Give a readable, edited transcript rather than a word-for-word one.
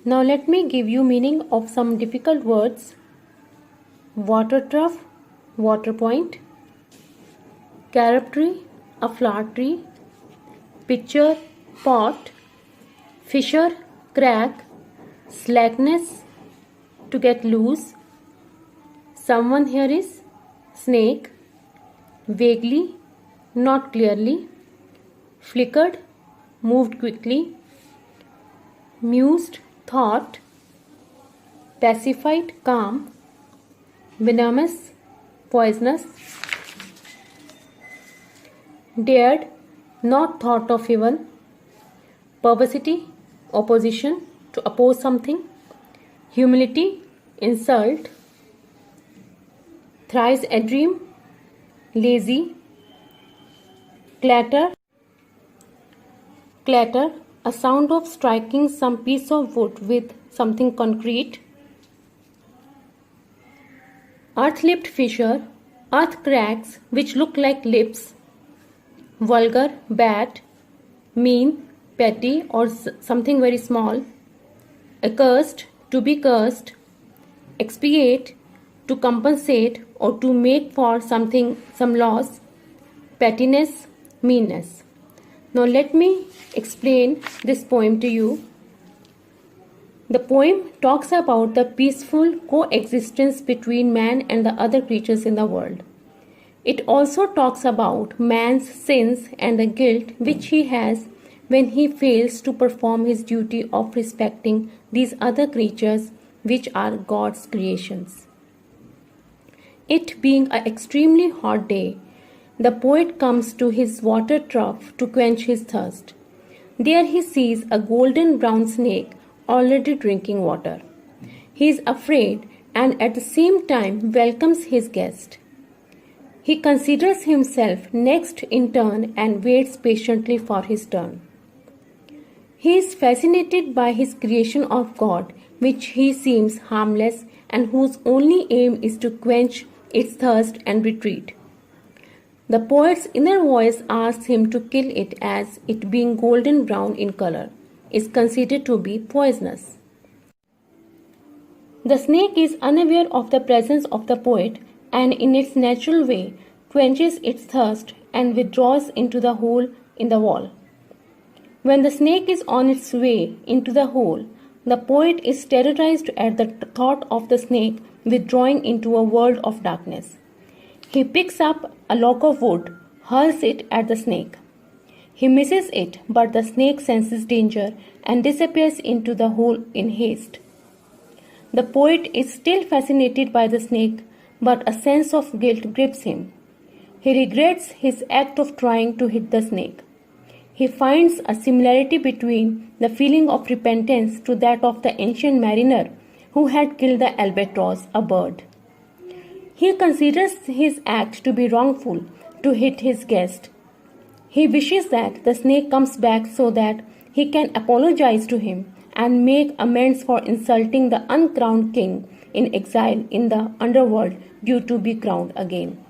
Now let me give you meaning of some difficult words. Water trough, water point. Carob tree, a flower tree. Pitcher, pot. Fissure, crack. Slackness, to get loose. Someone here is snake. Vaguely, not clearly. Flickered, moved quickly. Mused, thought. Pacified, calm. Venomous, poisonous. Dared, not thought of even. Perversity, opposition, to oppose something. Humility, insult. Thrice a dream, lazy. Clatter, clatter, a sound of striking some piece of wood with something concrete. Earth-lipped fissure, earth cracks which look like lips. Vulgar, bad. Mean, petty or something very small. Accursed, to be cursed. Expiate, to compensate or to make for something, some loss. Pettiness, meanness. Now let me explain this poem to you. The poem talks about the peaceful coexistence between man and the other creatures in the world. It also talks about man's sins and the guilt which he has when he fails to perform his duty of respecting these other creatures which are God's creations. It being an extremely hot day, the poet comes to his water trough to quench his thirst. There he sees a golden brown snake already drinking water. He is afraid and at the same time welcomes his guest. He considers himself next in turn and waits patiently for his turn. He is fascinated by his creation of God, which he seems harmless and whose only aim is to quench its thirst and retreat. The poet's inner voice asks him to kill it as it being golden brown in color is considered to be poisonous. The snake is unaware of the presence of the poet and in its natural way quenches its thirst and withdraws into the hole in the wall. When the snake is on its way into the hole, the poet is terrorized at the thought of the snake withdrawing into a world of darkness. He picks up a log of wood, hurls it at the snake. He misses it, but the snake senses danger and disappears into the hole in haste. The poet is still fascinated by the snake, but a sense of guilt grips him. He regrets his act of trying to hit the snake. He finds a similarity between the feeling of repentance to that of the ancient mariner who had killed the albatross, a bird. He considers his act to be wrongful to hit his guest. He wishes that the snake comes back so that he can apologize to him and make amends for insulting the uncrowned king in exile in the underworld due to be crowned again.